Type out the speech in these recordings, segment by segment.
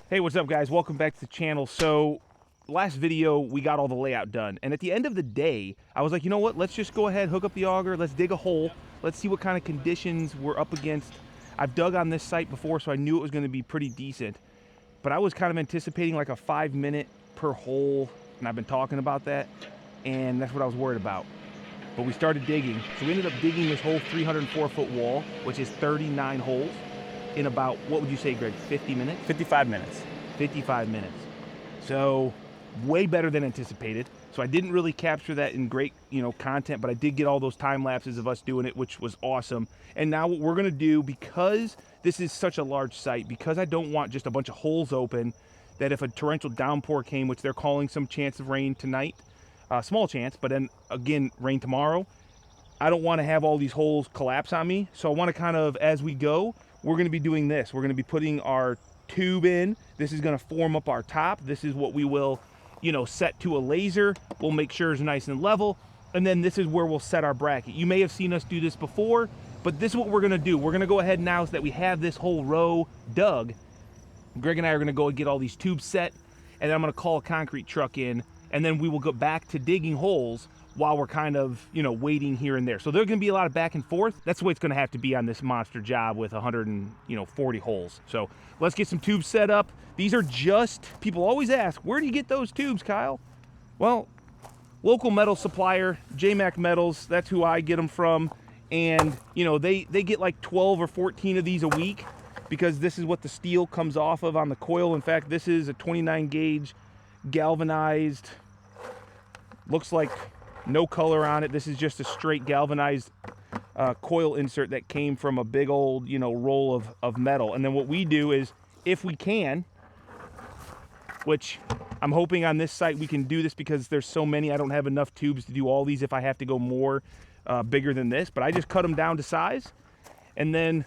Hey, what's up guys? Welcome back to the channel. So last video we got all the layout done, and at the end of the day I was like, you know what, let's just go ahead, hook up the auger, let's dig a hole, let's see what kind of conditions we're up against. I've dug on this site before, so I knew it was going to be pretty decent, but I was kind of anticipating like a 5-minute per hole, and I've been talking about that, and that's what I was worried about. But we started digging, so we ended up digging this whole 304-foot wall, which is 39 holes, in about, what would you say, Greg, 50 minutes? 55 minutes. 55 minutes. So way better than anticipated. So I didn't really capture that in great, content, but I did get all those time lapses of us doing it, which was awesome. And now what we're gonna do, because this is such a large site, because I don't want just a bunch of holes open, that if a torrential downpour came, which they're calling some chance of rain tonight, small chance, but then again, rain tomorrow, I don't want to have all these holes collapse on me. So I want to kind of, as we go, we're going to be doing this. We're going to be putting our tube in. This is going to form up our top. This is what we will, set to a laser. We'll make sure it's nice and level. And then this is where we'll set our bracket. You may have seen us do this before, but this is what we're going to do. We're going to go ahead now so that we have this whole row dug. Greg and I are going to go and get all these tubes set, and then I'm going to call a concrete truck in, and then we will go back to digging holes while we're kind of, waiting here and there. So there's gonna be a lot of back and forth. That's the way it's gonna have to be on this monster job with 140 holes. So let's get some tubes set up. These are just, people always ask, where do you get those tubes, Kyle? Well, local metal supplier, JMac Metals, that's who I get them from. And, they get like 12 or 14 of these a week, because this is what the steel comes off of on the coil. In fact, this is a 29 gauge galvanized, looks like no color on it. This is just a straight galvanized coil insert that came from a big old, roll of metal. And then what we do is, if we can, which I'm hoping on this site we can do this because there's so many, I don't have enough tubes to do all these if I have to go more bigger than this, but I just cut them down to size and then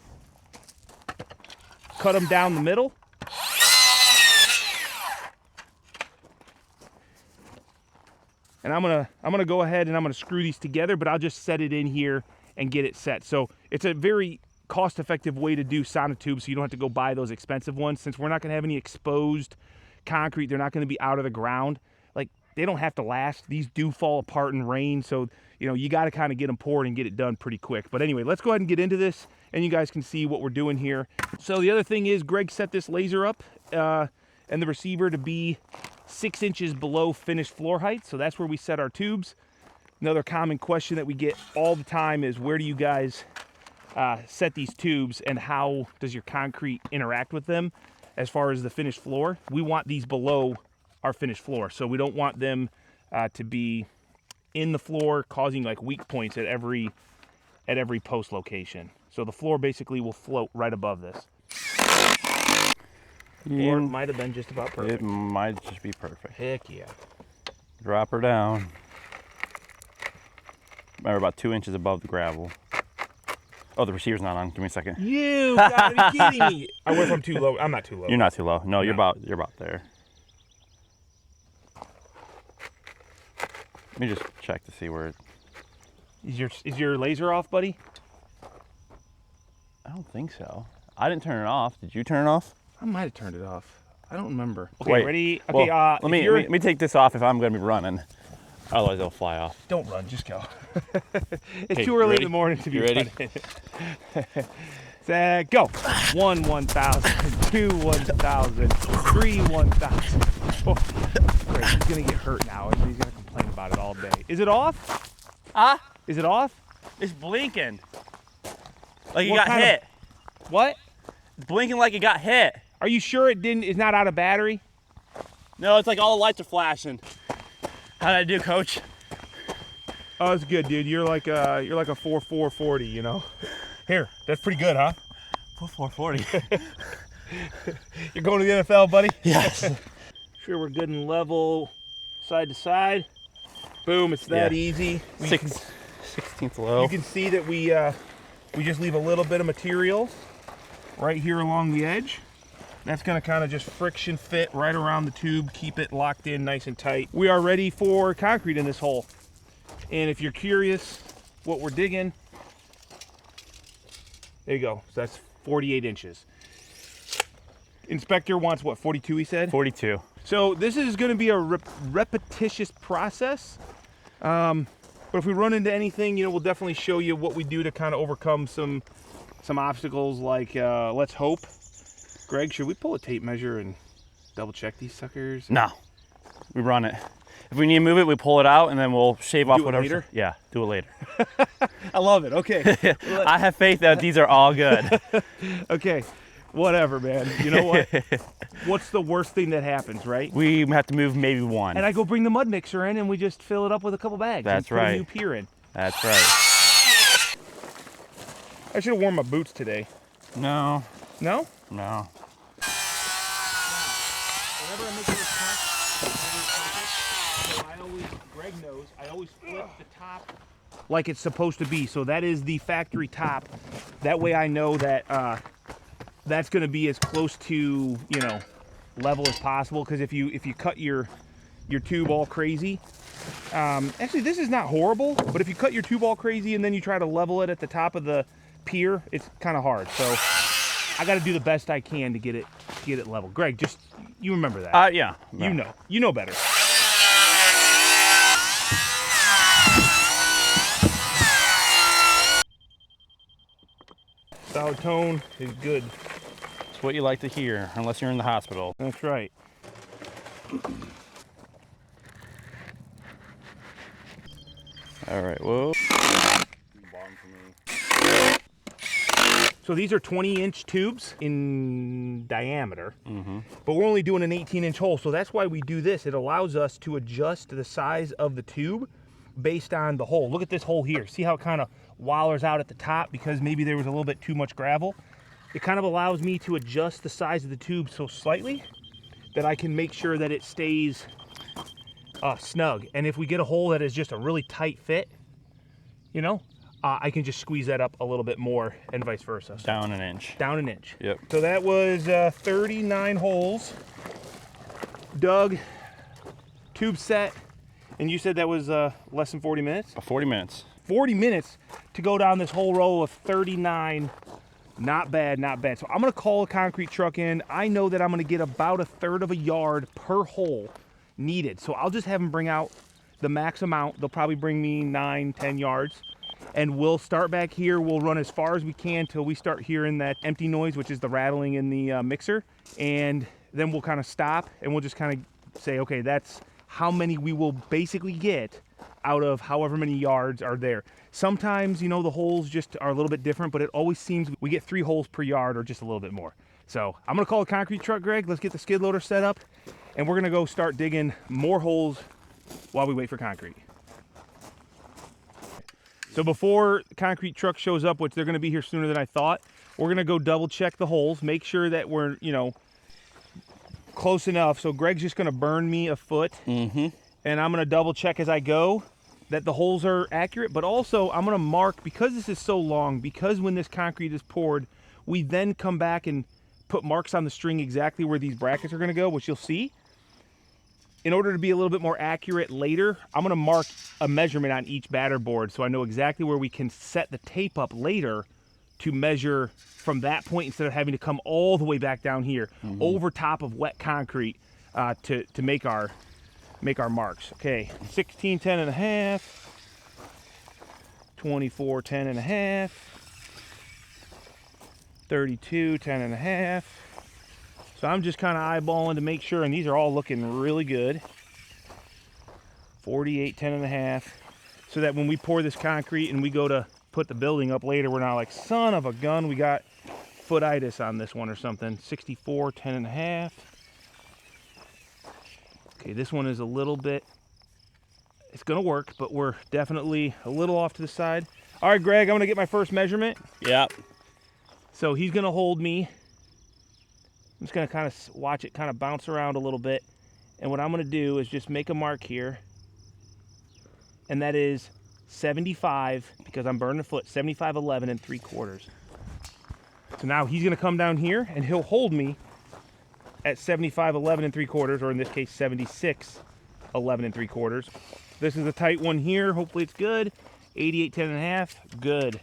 cut them down the middle. And I'm gonna go ahead and I'm gonna screw these together, but I'll just set it in here and get it set. So it's a very cost-effective way to do sonotubes, so you don't have to go buy those expensive ones. Since we're not gonna have any exposed concrete, they're not gonna be out of the ground. Like, they don't have to last. These do fall apart in rain, so you gotta kind of get them poured and get it done pretty quick. But anyway, let's go ahead and get into this, and you guys can see what we're doing here. So the other thing is, Greg set this laser up and the receiver to be 6 inches below finished floor height, so that's where we set our tubes. Another common question that we get all the time is, where do you guys set these tubes, and how does your concrete interact with them as far as the finished floor? We want these below our finished floor, so we don't want them to be in the floor causing like weak points at every post location. So the floor basically will float right above this. Or it might have been just about perfect. It might just be perfect. Heck yeah. Drop her down. Remember, about 2 inches above the gravel. Oh, the receiver's not on. Give me a second. You gotta be kidding me. I wonder if I'm too low. I'm not too low. You're not too low. No, you're about there. Let me just check to see where it is your laser off, buddy? I don't think so. I didn't turn it off. Did you turn it off? I might have turned it off. I don't remember. Okay, wait, ready? Okay, well, let me take this off if I'm going to be running. Otherwise, it'll fly off. Don't run, just go. It's too early in the morning to be ready. Set, go. 1, 1,000. 2, 1,000. 3, 1,000. Oh, great, he's going to get hurt now. He's going to complain about it all day. Is it off? Is it off? It's blinking. Like it got hit. What? It's blinking like it got hit. Are you sure it's not out of battery? No, it's like all the lights are flashing. How'd I do, Coach? Oh, it's good, dude. You're like a 4.440, Here, that's pretty good, huh? 4.40. You're going to the NFL, buddy? Yes. Sure, we're good and level, side to side. Boom, it's that easy. 16th low. You can see that we just leave a little bit of material right here along the edge. That's going to kind of just friction fit right around the tube, keep it locked in nice and tight. We are ready for concrete in this hole. And if you're curious what we're digging, there you go. So that's 48 inches. Inspector wants what, 42 he said? 42. So this is going to be a repetitious process. But if we run into anything, you know, we'll definitely show you what we do to kind of overcome some obstacles, like let's hope. Greg, should we pull a tape measure and double check these suckers? No, we run it. If we need to move it, we pull it out and then we'll shave off Do it whatever. later? Yeah, do it later. I love it. Okay. I have faith that these are all good. Okay. Whatever, man. You know what? What's the worst thing that happens, right? We have to move maybe one. And I go bring the mud mixer in and we just fill it up with a couple bags. That's and put right. a new pier in. That's right. I should have worn my boots today. No. No? No. Whenever I make this Greg knows, I always flip the top like it's supposed to be. So that is the factory top. That way I know that that's going to be as close to, you know, level as possible. Because if you cut your tube all crazy, actually this is not horrible, but if you cut your tube all crazy and then you try to level it at the top of the pier, it's kind of hard. So I got to do the best I can to get it level. Greg, just you remember that. Yeah. You know better. Solid tone is good. It's what you like to hear, unless you're in the hospital. That's right. All right, whoa. So these are 20-inch tubes in diameter, but we're only doing an 18-inch hole, so that's why we do this. It allows us to adjust the size of the tube based on the hole. Look at this hole here. See how it kind of wallers out at the top because maybe there was a little bit too much gravel? It kind of allows me to adjust the size of the tube so slightly that I can make sure that it stays snug. And if we get a hole that is just a really tight fit, you know, I can just squeeze that up a little bit more and vice versa. So Down an inch. down an inch. Yep. So that was 39 holes. Dug, tube set, and you said that was less than 40 minutes? 40 minutes. 40 minutes to go down this whole row of 39. Not bad, not bad. So I'm gonna call a concrete truck in. I know that I'm gonna get about 1/3 of a yard per hole needed. So I'll just have them bring out the max amount. They'll probably bring me 9-10 yards. And we'll start back here. We'll run as far as we can till we start hearing that empty noise, which is the rattling in the mixer. And then we'll kind of stop and we'll just kind of say, okay, that's how many we will basically get out of however many yards are there. Sometimes, you know, the holes just are a little bit different, but it always seems we get 3 holes per yard or just a little bit more. So I'm gonna call a concrete truck, Greg. Let's get the skid loader set up and we're gonna go start digging more holes while we wait for concrete. So before the concrete truck shows up, which they're gonna be here sooner than I thought, we're gonna go double check the holes, make sure that we're, you know, close enough. So Greg's just gonna burn me a foot and I'm gonna double check as I go that the holes are accurate, but also I'm gonna mark, because this is so long, because when this concrete is poured, we then come back and put marks on the string exactly where these brackets are gonna go, which you'll see. In order to be a little bit more accurate later, I'm gonna mark a measurement on each batter board so I know exactly where we can set the tape up later to measure from that point instead of having to come all the way back down here over top of wet concrete to make our marks. Okay, 16, 10 and a half, 24, 10 and a half, 32, 10 and a half. So I'm just kind of eyeballing to make sure, and these are all looking really good. 48, 10 and a half, so that when we pour this concrete and we go to put the building up later, we're not like, son of a gun, we got footitis on this one or something. 64, 10 and a half. Okay, this one is a little bit, it's gonna work, but we're definitely a little off to the side. All right, Greg, I'm gonna get my first measurement. Yep. So he's gonna hold me. I'm just gonna kind of watch it kind of bounce around a little bit. And what I'm gonna do is just make a mark here. And that is 75, because I'm burning a foot, 75, 11 3/4. So now he's gonna come down here and he'll hold me at 75, 11 3/4, or in this case, 76, 11 3/4. This is a tight one here. Hopefully it's good. 88, 10 and a half, good.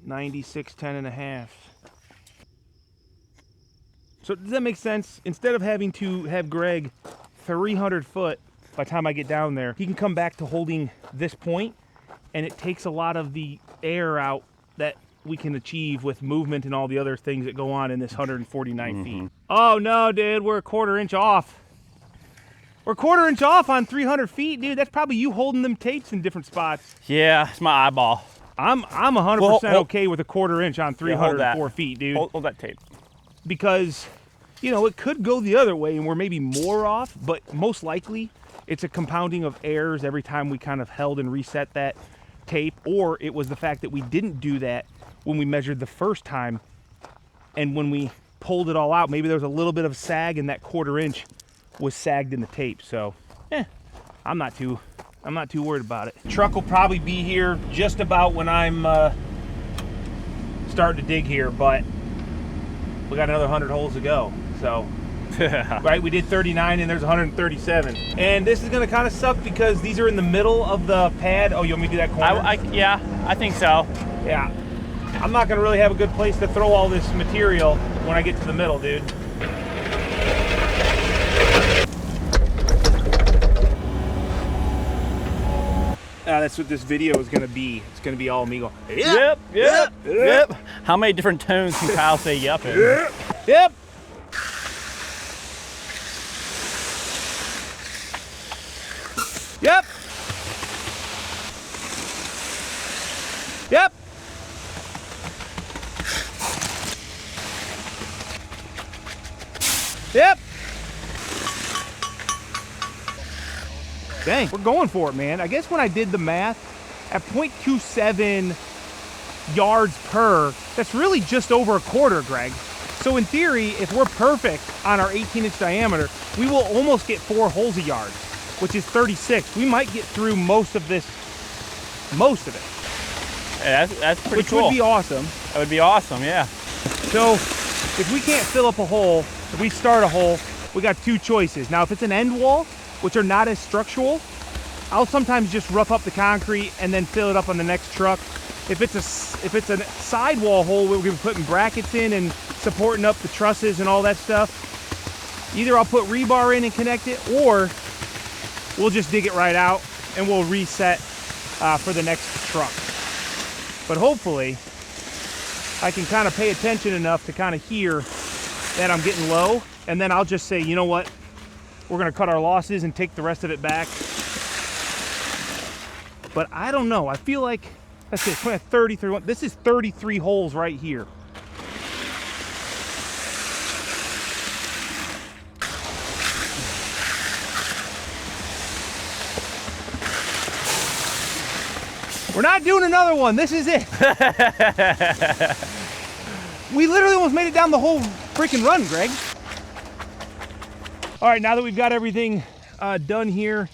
96, 10 and a half. So does that make sense? Instead of having to have Greg 300 foot by the time I get down there, he can come back to holding this point, and it takes a lot of the air out that we can achieve with movement and all the other things that go on in this 149 feet. Oh no, dude, we're a 1/4 inch off. We're a 1/4 inch off on 300 feet, dude. That's probably you holding them tapes in different spots. Yeah, it's my eyeball. I'm 100% okay with a 1/4 inch on 304 feet, dude. Hold that tape. Because, you know, it could go the other way and we're maybe more off, but most likely it's a compounding of errors every time we kind of held and reset that tape, or it was the fact that we didn't do that when we measured the first time, and when we pulled it all out, maybe there was a little bit of sag and that 1/4 inch was sagged in the tape. So, I'm not too worried about it. Truck will probably be here just about when I'm starting to dig here, but we got another 100 holes to go. So, right, we did 39 and there's 137. And this is gonna kind of suck because these are in the middle of the pad. Oh, you want me to do that corner? Yeah, I think so. Yeah. I'm not gonna really have a good place to throw all this material when I get to the middle, dude. That's what this video is gonna be. It's gonna be all me going, Yep. How many different tones can Kyle say yep in? Yep. Yep. Yep. Yep. Dang, we're going for it, man. I guess when I did the math, at 0.27 yards per, that's really just over a 1/4, Greg. So in theory, if we're perfect on our 18-inch diameter, we will almost get 4 holes a yard, which is 36. We might get through most of it. Yeah, that's pretty cool. Which would be awesome. That would be awesome, yeah. So if we can't fill up a hole, if we start a hole, we got 2 choices. Now, if it's an end wall, which are not as structural, I'll sometimes just rough up the concrete and then fill it up on the next truck. If it's a sidewall hole where we're gonna be putting brackets in and supporting up the trusses and all that stuff, either I'll put rebar in and connect it, or we'll just dig it right out and we'll reset for the next truck. But hopefully I can kind of pay attention enough to kind of hear that I'm getting low, and then I'll just say, you know what, we're gonna cut our losses and take the rest of it back. But I don't know, I feel like, that's it, 33, this is 33 holes right here. We're not doing another one, this is it. We literally almost made it down the whole freaking run, Greg. All right, now that we've got everything done here,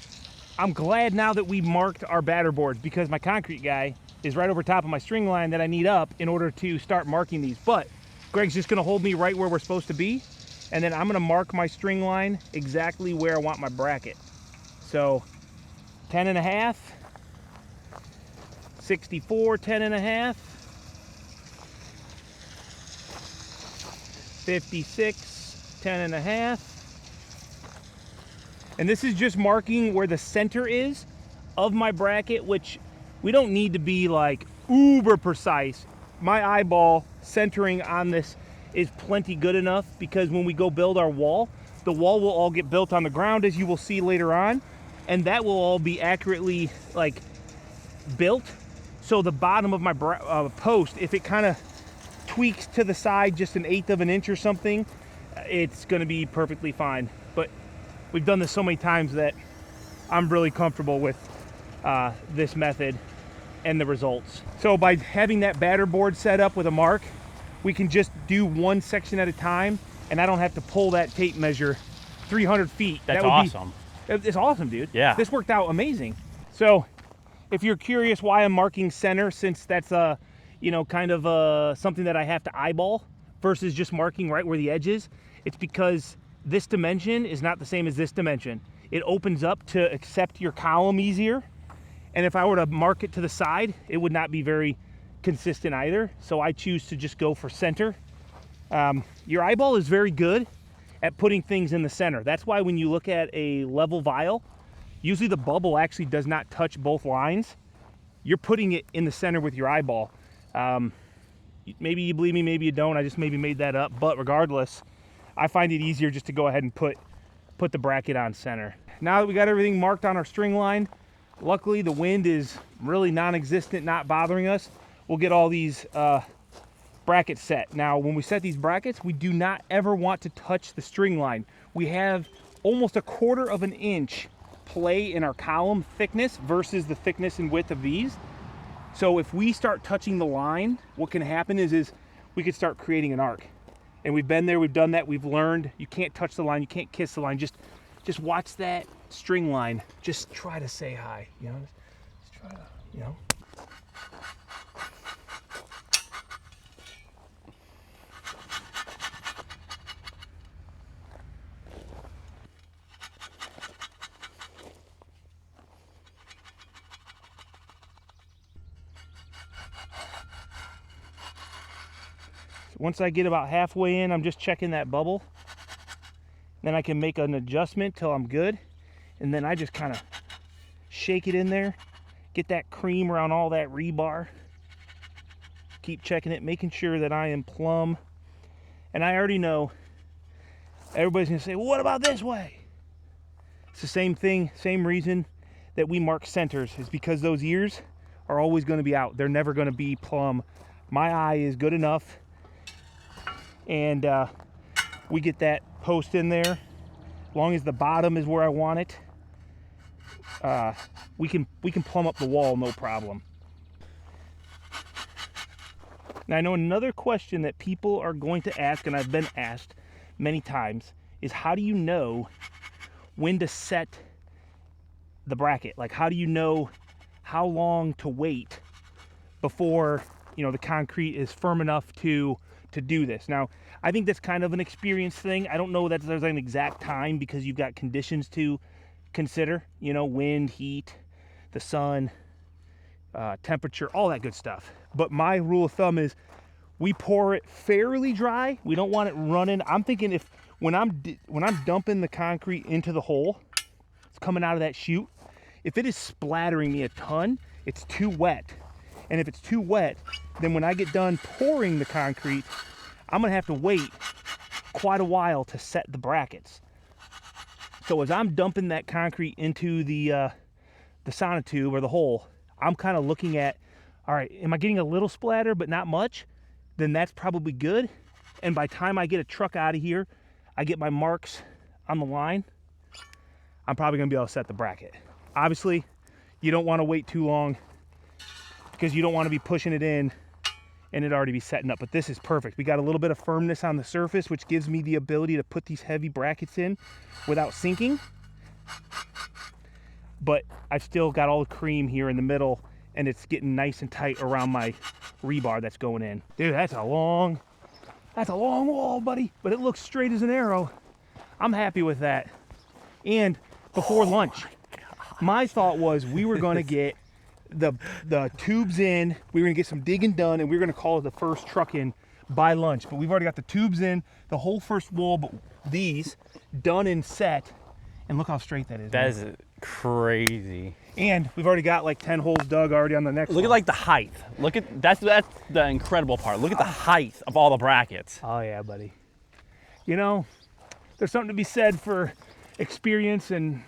I'm glad now that we marked our batter boards, because my concrete guy is right over top of my string line that I need up in order to start marking these. But Greg's just gonna hold me right where we're supposed to be, and then I'm gonna mark my string line exactly where I want my bracket. So 10.5, 64, 10.5, 56, 10.5. And this is just marking where the center is of my bracket, which we don't need to be like uber precise. My eyeball centering on this is plenty good enough, because when we go build our wall, the wall will all get built on the ground, as you will see later on, and that will all be accurately like built. So the bottom of my post, if it kind of tweaks to the side just 1/8 of an inch or something, it's going to be perfectly fine. But we've done this so many times that I'm really comfortable with this method and the results. So by having that batter board set up with a mark, we can just do one section at a time, and I don't have to pull that tape measure 300 feet. That's awesome. It's awesome, dude. Yeah. This worked out amazing. So if you're curious why I'm marking center, since that's kind of something that I have to eyeball versus just marking right where the edge is, it's because this dimension is not the same as this dimension. It opens up to accept your column easier. And if I were to mark it to the side, it would not be very consistent either. So I choose to just go for center Your eyeball is very good at putting things in the center. That's why when you look at a level vial, usually the bubble actually does not touch both lines. You're putting it in the center with your eyeball. Maybe you believe me, maybe you don't. I just maybe made that up. But regardless, I find it easier just to go ahead and put the bracket on center. Now that we got everything marked on our string line, luckily the wind is really non-existent, not bothering us. We'll get all these brackets set. Now, when we set these brackets, we do not ever want to touch the string line. We have almost 1/4 of an inch play in our column thickness versus the thickness and width of these. So if we start touching the line, what can happen is we could start creating an arc. And we've been there, we've done that, we've learned you can't touch the line, you can't kiss the line. Just watch that string line. Just try to say hi, you know? Just try to, you know? Once I get about halfway in, I'm just checking that bubble. Then I can make an adjustment till I'm good. And then I just kind of shake it in there, get that cream around all that rebar. Keep checking it, making sure that I am plumb. And I already know everybody's gonna say, well, what about this way? It's the same thing, same reason that we mark centers, is because those ears are always gonna be out. They're never gonna be plumb. My eye is good enough. And we get that post in there. As long as the bottom is where I want it, we can plumb up the wall, no problem. Now I know another question that people are going to ask, and I've been asked many times, is how do you know when to set the bracket? Like, how do you know how long to wait before, you know, the concrete is firm enough to do this? Now, I think that's kind of an experience thing. I don't know that there's an exact time, because you've got conditions to consider, you know, wind, heat, the sun, temperature, all that good stuff. But my rule of thumb is we pour it fairly dry. We don't want it running. I'm thinking when I'm dumping the concrete into the hole, it's coming out of that chute, if it is splattering me a ton, it's too wet. And if it's too wet, then when I get done pouring the concrete, I'm gonna have to wait quite a while to set the brackets. So as I'm dumping that concrete into the sonotube or the hole, I'm kind of looking at, all right, am I getting a little splatter but not much? Then that's probably good. And by the time I get a truck out of here, I get my marks on the line, I'm probably gonna be able to set the bracket. Obviously, you don't wanna wait too long, because you don't want to be pushing it in and it already be setting up. But this is perfect. We got a little bit of firmness on the surface, which gives me the ability to put these heavy brackets in without sinking. But I've still got all the cream here in the middle, and it's getting nice and tight around my rebar that's going in. Dude, that's a long wall, buddy, but it looks straight as an arrow. I'm happy with that. And before lunch, my thought was we were going to get the tubes in, we were gonna get some digging done, and we were gonna call it the first truck in by lunch. But we've already got the tubes in, the whole first wall, but these done and set, and look how straight that is. That is crazy. And we've already got like 10 holes dug already on the next Look one. at like the height. Look at that's the incredible part. Look at the height of all the brackets. Oh yeah, buddy. You know, there's something to be said for experience and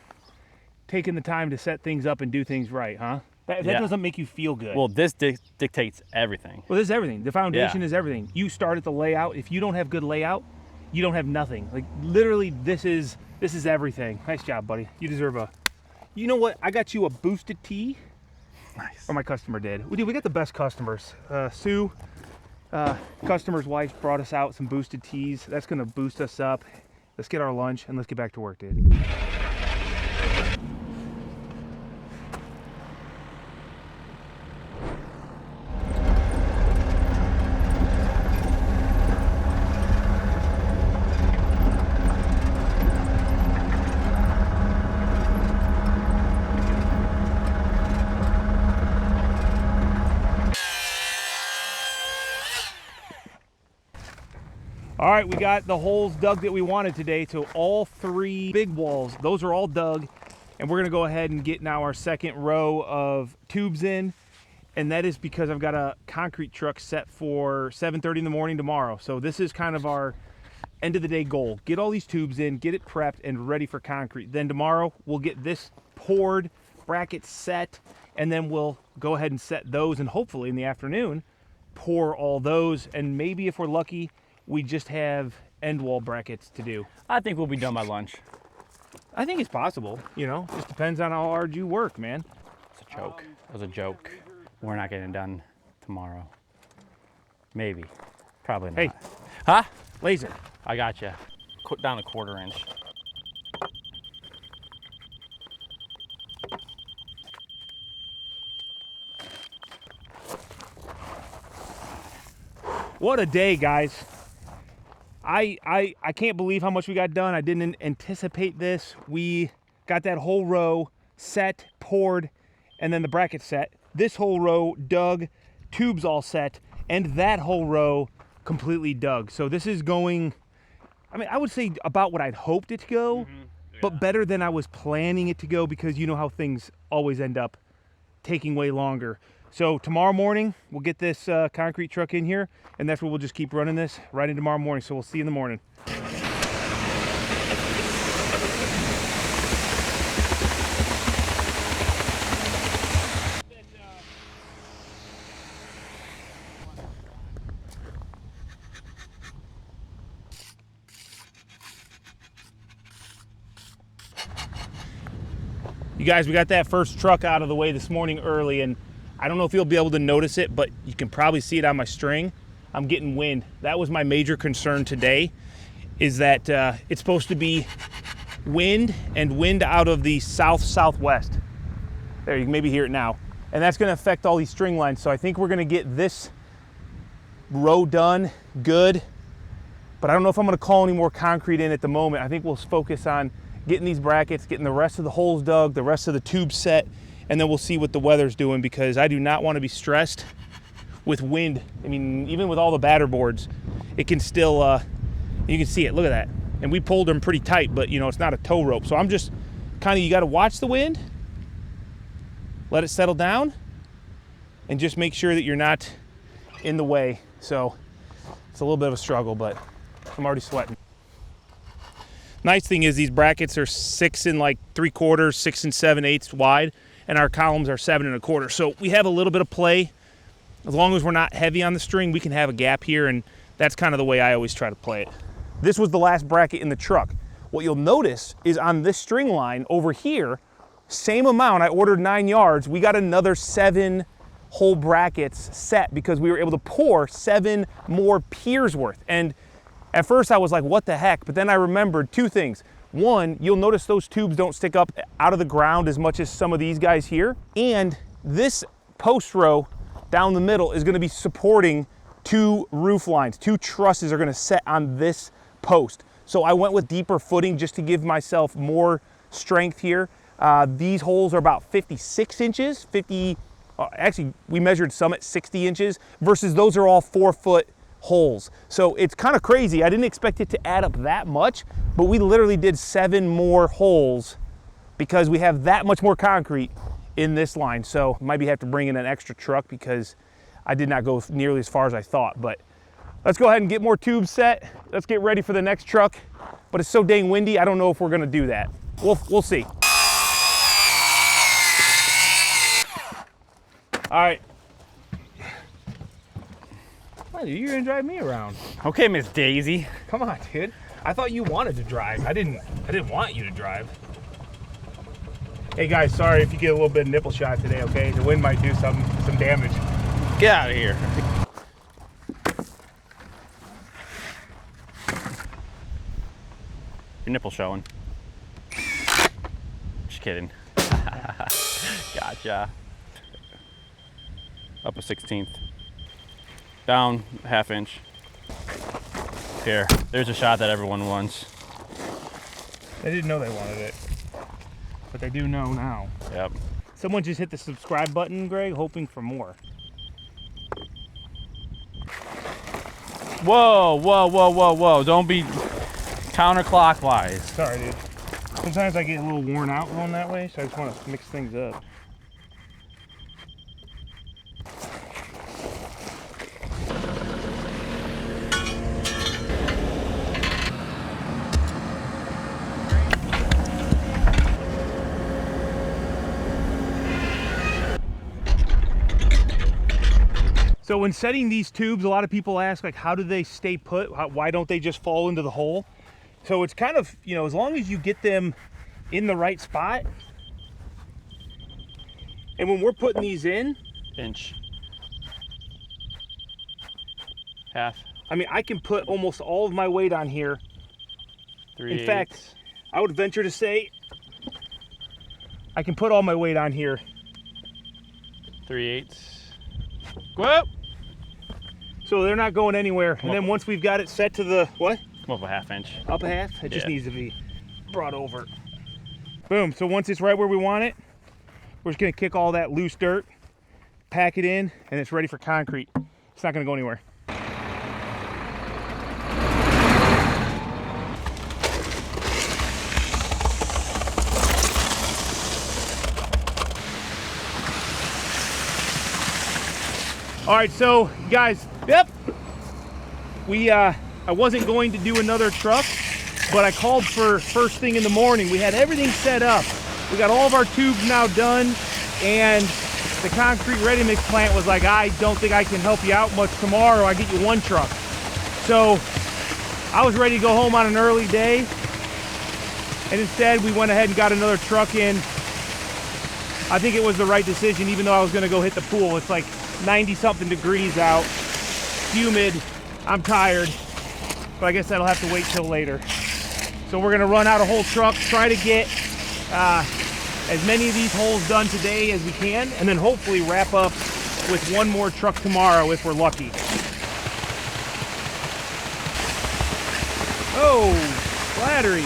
taking the time to set things up and do things right, huh? That doesn't make you feel good. Well, this dictates everything. Well, this is everything. The foundation is everything. You start at the layout. If you don't have good layout, you don't have nothing. Like, literally, this is everything. Nice job, buddy. You deserve a... You know what? I got you a boosted tee. Nice. Or my customer did. We got the best customers. Sue, customer's wife, brought us out some boosted tees. That's going to boost us up. Let's get our lunch, and let's get back to work, dude. All right, we got the holes dug that we wanted today. So all 3 big walls, those are all dug. And we're gonna go ahead and get now our second row of tubes in. And that is because I've got a concrete truck set for 7:30 in the morning tomorrow. So this is kind of our end of the day goal. Get all these tubes in, get it prepped and ready for concrete. Then tomorrow we'll get this poured, brackets set, and then we'll go ahead and set those, and hopefully in the afternoon, pour all those. And maybe if we're lucky, we just have end wall brackets to do. I think we'll be done by lunch. I think it's possible, you know, just depends on how hard you work, man. It's a joke. It was a joke. We're not getting it done tomorrow. Maybe. Probably not. Hey. Huh? Laser. I got you. Down a 1/4 inch. What a day, guys. I can't believe how much we got done. I didn't anticipate this. We got that whole row set, poured, and then the bracket set. This whole row dug, tubes all set, and that whole row completely dug. So this is going, I mean, I would say about what I'd hoped it to go, but better than I was planning it to go, because you know how things always end up taking way longer. So tomorrow morning, we'll get this concrete truck in here, and that's where we'll just keep running this right into tomorrow morning. So we'll see you in the morning. You guys, we got that first truck out of the way this morning early, and I don't know if you'll be able to notice it, but you can probably see it on my string. I'm getting wind. That was my major concern today, is that it's supposed to be wind, and wind out of the south-southwest. There, you can maybe hear it now. And that's gonna affect all these string lines. So I think we're gonna get this row done good, but I don't know if I'm gonna call any more concrete in at the moment. I think we'll focus on getting these brackets, getting the rest of the holes dug, the rest of the tubes set, and then we'll see what the weather's doing, because I do not want to be stressed with wind. I mean, even with all the batter boards, it can still, you can see it, look at that. And we pulled them pretty tight, but you know, it's not a tow rope. So I'm just kind of, you got to watch the wind, let it settle down, and just make sure that you're not in the way. So it's a little bit of a struggle, but I'm already sweating. Nice thing is these brackets are 6 3/4, 6 7/8 wide, and our columns are 7 1/4. So we have a little bit of play. As long as we're not heavy on the string, we can have a gap here, and that's kind of the way I always try to play it. This was the last bracket in the truck. What you'll notice is on this string line over here, same amount, I ordered 9 yards, we got another 7 whole brackets set because we were able to pour 7 more piers worth. And at first I was like, what the heck? But then I remembered 2 things. One, you'll notice those tubes don't stick up out of the ground as much as some of these guys here. And this post row down the middle is gonna be supporting 2 roof lines. 2 trusses are gonna set on this post. So I went with deeper footing just to give myself more strength here. These holes are about 56 inches, actually we measured some at 60 inches versus those are all 4-foot holes. So it's kind of crazy. I didn't expect it to add up that much, but we literally did 7 more holes because we have that much more concrete in this line. So maybe have to bring in an extra truck because I did not go nearly as far as I thought. But let's go ahead and get more tubes set. Let's get ready for the next truck. But it's so dang windy, I don't know if we're gonna do that. We'll see. All right. You're gonna drive me around. Okay, Miss Daisy. Come on, dude. I thought you wanted to drive. I didn't want you to drive. Hey guys, sorry if you get a little bit of nipple shot today, okay? The wind might do some damage. Get out of here. Your nipple showing. Just kidding. Gotcha. Up a 1/16. Down a 1/2 inch. Here, there's a shot that everyone wants. They didn't know they wanted it, but they do know now. Yep. Someone just hit the subscribe button, Greg, hoping for more. Whoa, whoa, whoa, whoa, whoa. Don't be counterclockwise. Sorry, dude. Sometimes I get a little worn out going that way, so I just want to mix things up. So when setting these tubes, a lot of people ask, like, how do they stay put? Why don't they just fall into the hole? So it's kind of, you know, as long as you get them in the right spot. And when we're putting these in, Inch. Half. I mean, I can put almost all of my weight on here. 3/8. In fact, I would venture to say I can put all my weight on here. 3/8. Go up. So they're not going anywhere. And then once we've got it set to the, what? Come up a 1/2 inch. Up a half? It just Yeah. needs to be brought over. Boom. So once it's right where we want it, we're just gonna kick all that loose dirt, pack it in, and it's ready for concrete. It's not gonna go anywhere. All right, so guys, yep. I wasn't going to do another truck, but I called for first thing in the morning. We had everything set up. We got all of our tubes now done, and the concrete ready mix plant was like, I don't think I can help you out much tomorrow. I get you one truck. So I was ready to go home on an early day, and instead we went ahead and got another truck in. I think it was the right decision, even though I was gonna go hit the pool. It's like 90 something degrees out, humid, I'm tired, but I guess that'll have to wait till later. So we're gonna run out a whole truck, try to get as many of these holes done today as we can, and then hopefully wrap up with one more truck tomorrow if we're lucky. Oh, flattery.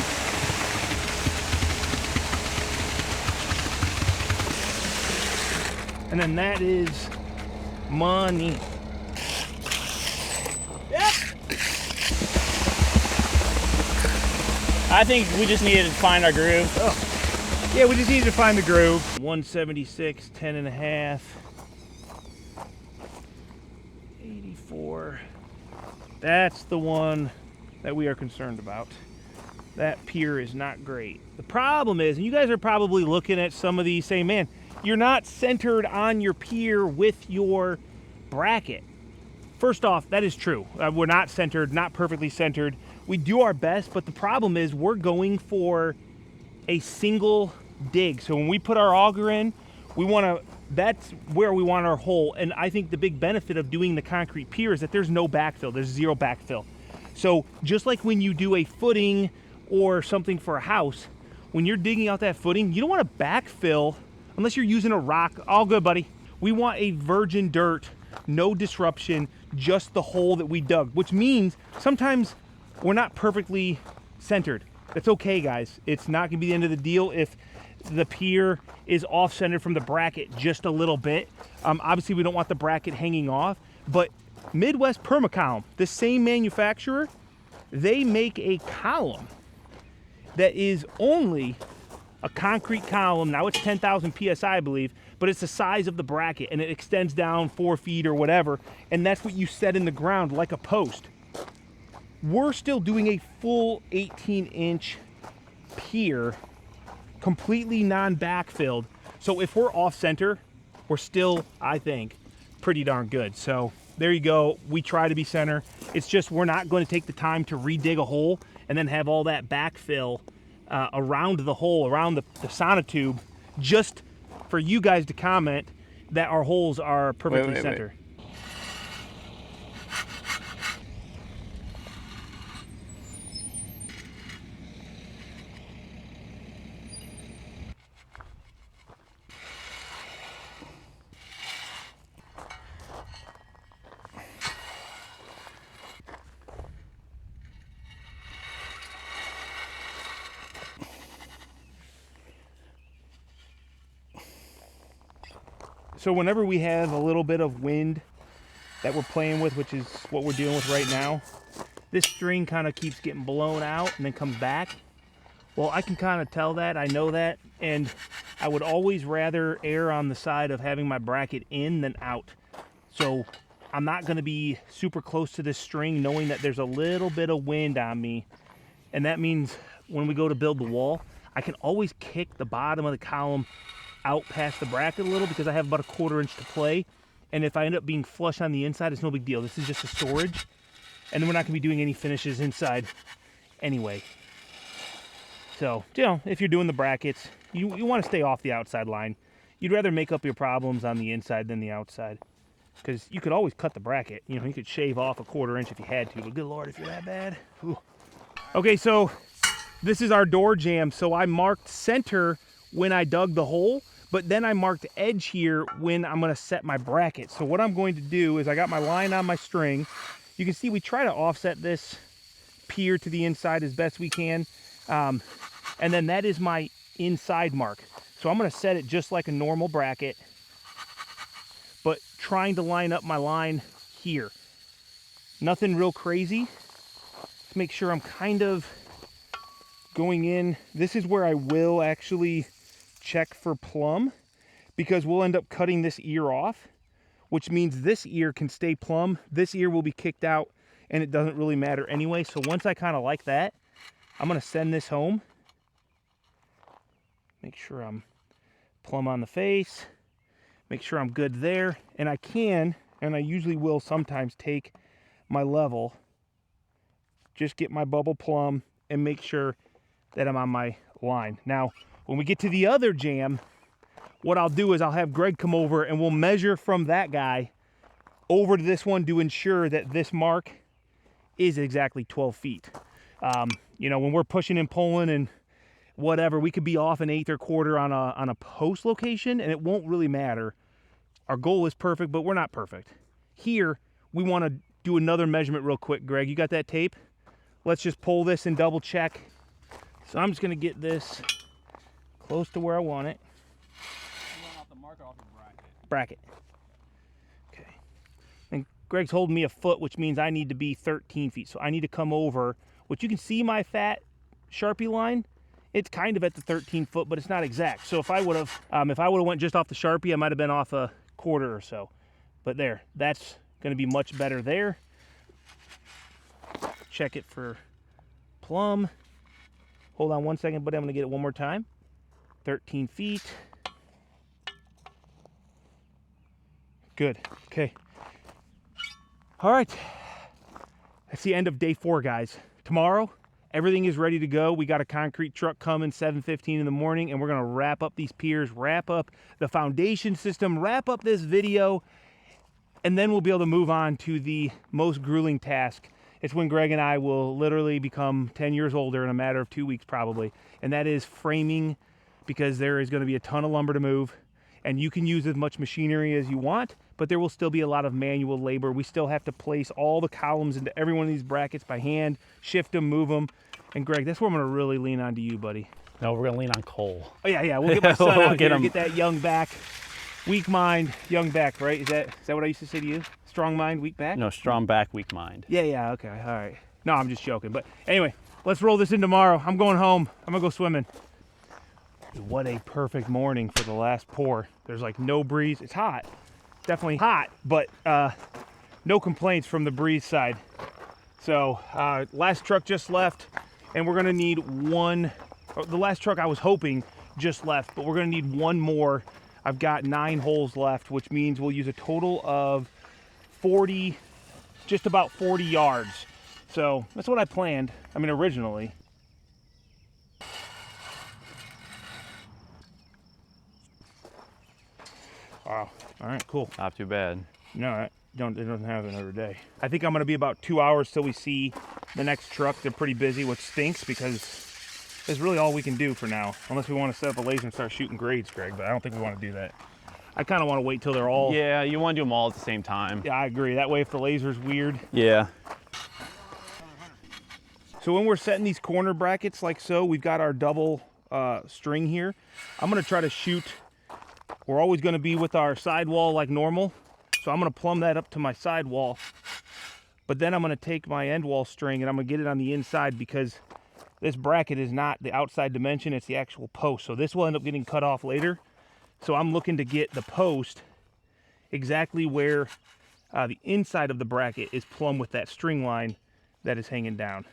And then that is money. Yep. I think we just needed to find our groove. Oh. Yeah, we just needed to find the groove. 176, 10 and a half. 84. That's the one that we are concerned about. That pier is not great. The problem is, and you guys are probably looking at some of these saying, man, you're not centered on your pier with your bracket. First off, that is true. We're not centered, not perfectly centered. We do our best, but the problem is we're going for a single dig. So when we put our auger in, that's where we want our hole. And I think the big benefit of doing the concrete pier is that there's no backfill. There's zero backfill. So just like when you do a footing or something for a house, when you're digging out that footing, you don't want to backfill unless you're using a rock. All good, buddy. We want a virgin dirt, no disruption, just the hole that we dug, which means sometimes we're not perfectly centered. That's okay, guys. It's not gonna be the end of the deal if the pier is off-centered from the bracket just a little bit. Obviously, we don't want the bracket hanging off, but Midwest Perma column, the same manufacturer, they make a column that is only a concrete column. Now it's 10,000 PSI, I believe, but it's the size of the bracket and it extends down 4 feet or whatever. And that's what you set in the ground like a post. We're still doing a full 18-inch pier, completely non-backfilled. So if we're off center, we're still, I think, pretty darn good. So there you go. We try to be center. It's just we're not going to take the time to redig a hole and then have all that backfill around the hole, around the sonotube, just for you guys to comment that our holes are perfectly centered. So whenever we have a little bit of wind that we're playing with, which is what we're dealing with right now, this string kind of keeps getting blown out and then comes back. Well, I can kind of tell that, I know that, and I would always rather err on the side of having my bracket in than out. So I'm not going to be super close to this string knowing that there's a little bit of wind on me. And that means when we go to build the wall, I can always kick the bottom of the column out past the bracket a little because I have about a 1/4 inch to play. And if I end up being flush on the inside, it's no big deal. This is just a storage. And then we're not going to be doing any finishes inside anyway. So, you know, if you're doing the brackets, you want to stay off the outside line. You'd rather make up your problems on the inside than the outside. Because you could always cut the bracket. You know, you could shave off a 1/4 inch if you had to. But good Lord, if you're that bad. Ooh. Okay, so this is our door jamb. So I marked center when I dug the hole. But then I marked edge here when I'm going to set my bracket. So what I'm going to do is I got my line on my string. You can see we try to offset this pier to the inside as best we can. And then that is my inside mark. So I'm going to set it just like a normal bracket, but trying to line up my line here. Nothing real crazy. Let's make sure I'm kind of going in. This is where I will actually check for plumb, because we'll end up cutting this ear off, which means this ear can stay plumb. This ear will be kicked out, and it doesn't really matter anyway. So once I kind of like that, I'm going to send this home. Make sure I'm plumb on the face. Make sure I'm good there. And I can, and I usually will sometimes, take my level, just get my bubble plumb, and make sure that I'm on my line. Now, when we get to the other jam, what I'll do is I'll have Greg come over and we'll measure from that guy over to this one to ensure that this mark is exactly 12 feet. You know, when we're pushing and pulling and whatever, we could be off an 1/8 or 1/4 on a post location, and it won't really matter. Our goal is perfect, but we're not perfect. Here, we want to do another measurement real quick. Greg, you got that tape? Let's just pull this and double check. So I'm just going to get this close to where I want it. You want off the mark or off the bracket? Bracket. Okay. And Greg's holding me a foot, which means I need to be 13 feet. So I need to come over, which you can see my fat Sharpie line. It's kind of at the 13 foot, but it's not exact. So if I would have went just off the Sharpie, I might have been off a 1/4 or so. But there, that's going to be much better there. Check it for plumb. Hold on one second, but I'm going to get it one more time. 13 feet. Good. Okay. All right. That's the end of day 4, guys. Tomorrow, everything is ready to go. We got a concrete truck coming 7:15 in the morning, and we're going to wrap up these piers, wrap up the foundation system, wrap up this video, and then we'll be able to move on to the most grueling task. It's when Greg and I will literally become 10 years older in a matter of 2 weeks probably, and that is framing, because there is going to be a ton of lumber to move, and you can use as much machinery as you want, but there will still be a lot of manual labor. We still have to place all the columns into every one of these brackets by hand, shift them, move them. And Greg, that's where I'm going to really lean on to you, buddy. No, we're going to lean on Cole. Oh, yeah. We'll get my son out here and get that young back. Weak mind, young back, right? Is that what I used to say to you? Strong mind, weak back? No, strong back, weak mind. Yeah, okay, all right. No, I'm just joking. But anyway, let's roll this in tomorrow. I'm going home. I'm going to go swimming. What a perfect morning for the last pour. There's like no breeze. It's hot. Definitely hot, but no complaints from the breeze side. So last truck just left, and we're going to need one. The last truck I was hoping just left, but we're going to need one more. I've got 9 holes left, which means we'll use a total of 40, just about 40 yards. So that's what I planned. I mean, originally. Wow. All right, cool. Not too bad. No, it doesn't have another day. I think I'm going to be about 2 hours till we see the next truck. They're pretty busy, which stinks because that's really all we can do for now. Unless we want to set up a laser and start shooting grades, Greg, but I don't think we want to do that. I kind of want to wait till they're all... Yeah, you want to do them all at the same time. Yeah, I agree. That way if the laser's weird... Yeah. So when we're setting these corner brackets like so, we've got our double string here. I'm going to try to shoot... We're always going to be with our sidewall like normal. So I'm gonna plumb that up to my sidewall, but then I'm gonna take my end wall string and I'm gonna get it on the inside, because this bracket is not the outside dimension, it's the actual post. So this will end up getting cut off later. So I'm looking to get the post exactly where the inside of the bracket is plumb with that string line that is hanging down.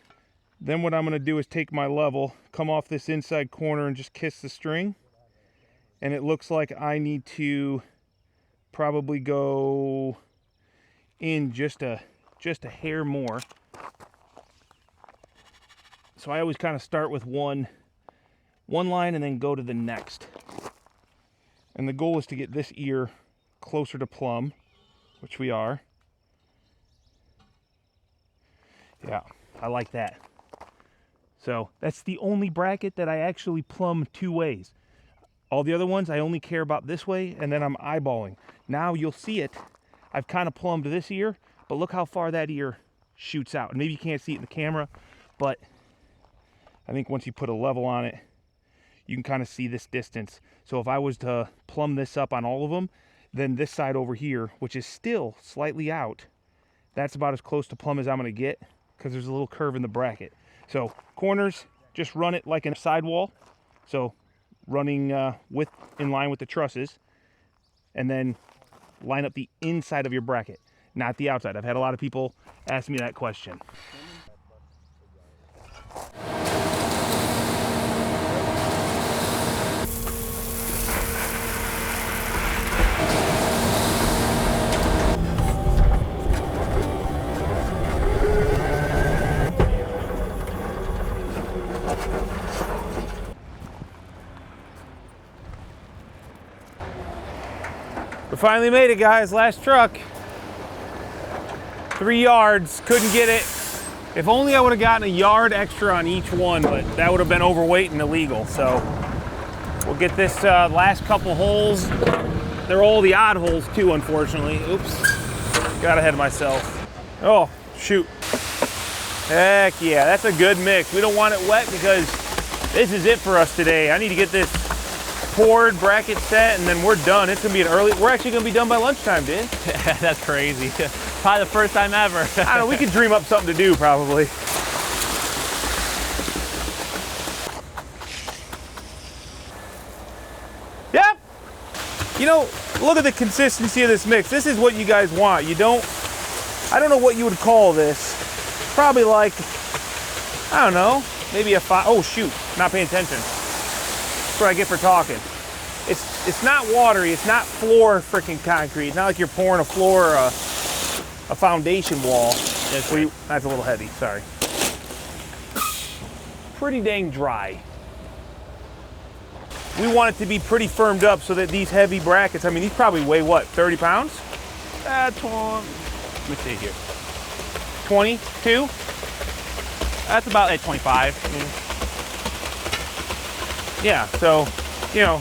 Then what I'm gonna do is take my level, come off this inside corner and just kiss the string. And it looks like I need to probably go in just a hair more. So I always kind of start with one line and then go to the next. And the goal is to get this ear closer to plumb, which we are. Yeah, I like that. So that's the only bracket that I actually plumb 2 ways. All the other ones I only care about this way, and then I'm eyeballing. Now you'll see it. I've kind of plumbed this ear, but look how far that ear shoots out. And maybe you can't see it in the camera, but I think once you put a level on it, you can kind of see this distance. So if I was to plumb this up on all of them, then this side over here, which is still slightly out, that's about as close to plumb as I'm gonna get, because there's a little curve in the bracket. So corners, just run it like a sidewall. So running in line with the trusses, and then line up the inside of your bracket, not the outside. I've had a lot of people ask me that question. We finally made it, guys. Last truck. 3 yards, couldn't get it. If only I would have gotten a yard extra on each one, but that would have been overweight and illegal. So we'll get this last couple holes. They're all the odd holes too, unfortunately. Oops, got ahead of myself. Oh, shoot. Heck yeah, that's a good mix. We don't want it wet because this is it for us today. I need to get this poured, bracket set, and then we're done. It's gonna be we're actually gonna be done by lunchtime, dude. That's crazy. Probably the first time ever. I don't know, we could dream up something to do probably. Yep. You know, look at the consistency of this mix. This is what you guys want. I don't know what you would call this. Probably like, I don't know, maybe a 5. Oh shoot, not paying attention. That's what I get for talking. It's not watery, it's not floor freaking concrete. It's not like you're pouring a floor or a foundation wall. That's a little heavy, sorry. Pretty dang dry. We want it to be pretty firmed up so that these heavy brackets, I mean, these probably weigh what, 30 pounds? Let me see here. 22? That's about at 25. Yeah, so, you know,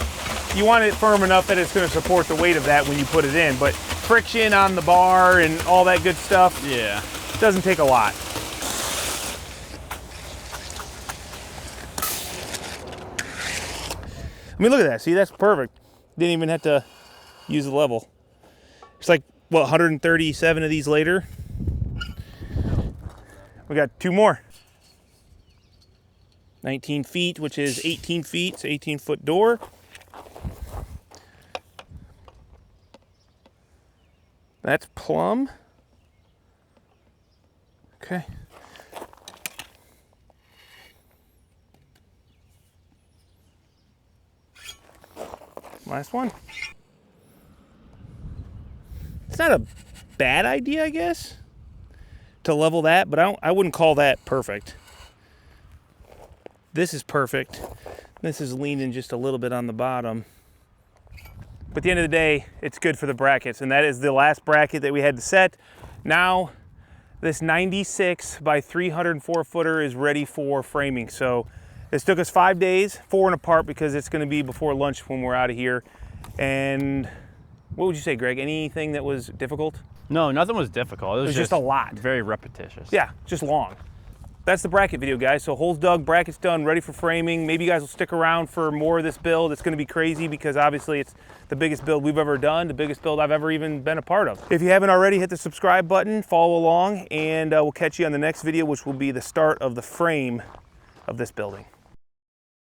you want it firm enough that it's going to support the weight of that when you put it in, but friction on the bar and all that good stuff, yeah, doesn't take a lot. I mean, look at that. See, that's perfect. Didn't even have to use the level. It's like, what, 137 of these later? We got 2 more. 19 feet, which is 18 feet. It's an 18-foot door. That's plumb. Okay. Last one. It's not a bad idea, I guess, to level that, but I wouldn't call that perfect. This is perfect. This is leaning just a little bit on the bottom. But at the end of the day, it's good for the brackets, and that is the last bracket that we had to set. Now, this 96 by 304 footer is ready for framing. So this took us 5 days, 4 and apart, because it's gonna be before lunch when we're out of here. And what would you say, Greg? Anything that was difficult? No, nothing was difficult. It was just a lot. Very repetitious. Yeah, just long. that's the bracket video, guys. So holes dug, brackets done, ready for framing. Maybe you guys will stick around for more of this build. It's gonna be crazy because obviously it's the biggest build we've ever done, the biggest build I've ever even been a part of. If you haven't already, hit the subscribe button, follow along, and we'll catch you on the next video, which will be the start of the frame of this building.